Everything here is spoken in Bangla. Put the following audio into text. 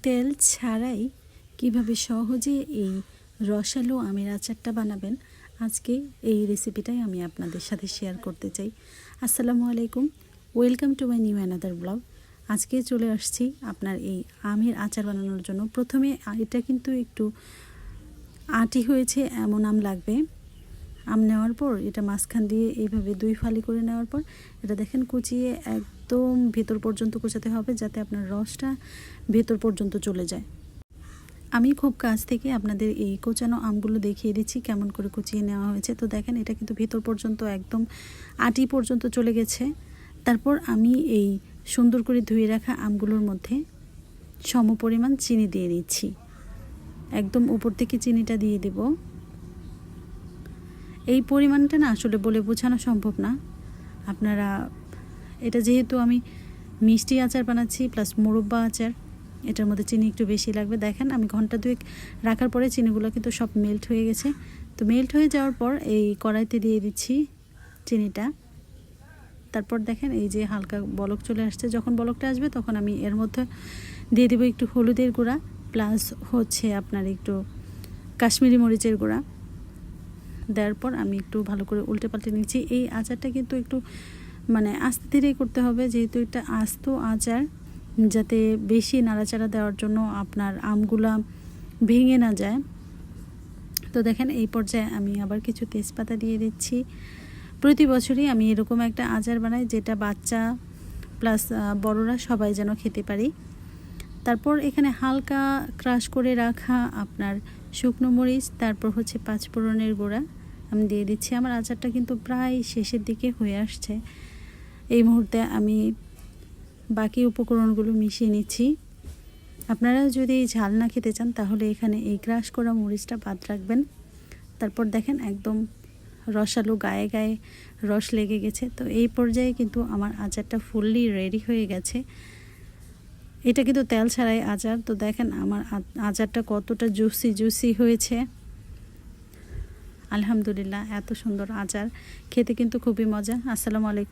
তেল ছাড়াই কিভাবে সহজে এই রসালো আমের আচারটা বানাবেন আজকে এই রেসিপিটাই আমি আপনাদের সাথে শেয়ার করতে চাই। আসসালামু আলাইকুম, welcome to my new another blog. আজকে চলে আসছি আপনার এই আমের আচার বানানোর জন্য। প্রথমে এটা কিন্তু একটু আঁটি হয়েছে এমন আম লাগবে। আম নেওয়ার পর এটা মাঝখান দিয়ে এইভাবে দুই ফালি করে নেওয়ার পর এটা দেখেন কুচিয়ে একদম ভেতর পর্যন্ত কুচাতে হবে, যাতে আপনার রসটা ভেতর পর্যন্ত চলে যায়। আমি খুব কাছ থেকে আপনাদের এই কোচানো আমগুলো দেখিয়ে দিচ্ছি কেমন করে কুচিয়ে নেওয়া হয়েছে। তো দেখেন এটা কিন্তু ভেতর পর্যন্ত একদম আটি পর্যন্ত চলে গেছে। তারপর আমি এই সুন্দর করে ধুয়ে রাখা আমগুলোর মধ্যে সম পরিমাণ চিনি দিয়ে নিচ্ছি। একদম উপর থেকে চিনিটা দিয়ে দেব। এই পরিমাণটা না আসলে বলে বোঝানো সম্ভব না। আপনারা এটা যেহেতু আমি মিষ্টি আচার বানাচ্ছি প্লাস মুরব্বা আচার, এটার মধ্যে চিনি একটু বেশি লাগবে। দেখেন আমি ঘন্টা দুয়েক রাখার পরে চিনিগুলো কিন্তু সব মেল্ট হয়ে গেছে। তো মেল্ট হয়ে যাওয়ার পর এই কড়াইতে দিয়ে দিচ্ছি চিনিটা। তারপর দেখেন এই যে হালকা বলক চলে আসছে। যখন বলকটা আসবে তখন আমি এর মধ্যে দিয়ে দেবো একটু হলুদের গুঁড়া প্লাস হচ্ছে আপনার একটু কাশ্মীরি মরিচের গুঁড়া। দেওয়ার পর আমি একটু ভালো করে উল্টে পাল্টে নিচ্ছি। এই আচারটা কিন্তু একটু আস্তে ধীরে করতে হবে, যেহেতু এটা আস্ত আচার, যাতে বেশি নাড়াচাড়া দেওয়ার জন্য আপনার আমগুলা ভেঙে না যায়। তো দেখেন এই পর্যায়ে আমি আবার কিছু তেজপাতা দিয়ে দিচ্ছি। প্রতি বছরই আমি এরকম একটা আচার বানাই, যেটা বাচ্চা প্লাস বড়রা সবাই যেন খেতে পারি। তারপর এখানে হালকা ক্রাশ করে রাখা আপনার শুকনো মরিচ, তারপর হচ্ছে পাঁচফোড়নের গুঁড়া আমি দিয়ে দিচ্ছি। আমার আচারটা কিন্তু প্রায় শেষের দিকে হয়ে আসছে। এই মুহূর্তে আমি বাকি উপকরণগুলো মিশিয়ে নিচ্ছি। আপনারা যদি ঝাল না খেতে চান তাহলে এখানে এই ক্রাশ করা মরিচটা বাদ রাখবেন। তারপর দেখেন একদম রসালো, গায়ে গায়ে রস লেগে গেছে। তো এই পর্যায়ে কিন্তু আমার আচারটা ফুললি রেডি হয়ে গেছে। এটা কিন্তু তেল ছাড়াই আচার। তো দেখেন আমার আচারটা কতটা জুসি হয়েছে। আলহামদুলিল্লাহ, এত সুন্দর আচার, খেতে কিন্তু খুবই মজা। আসসালামু আলাইকুম।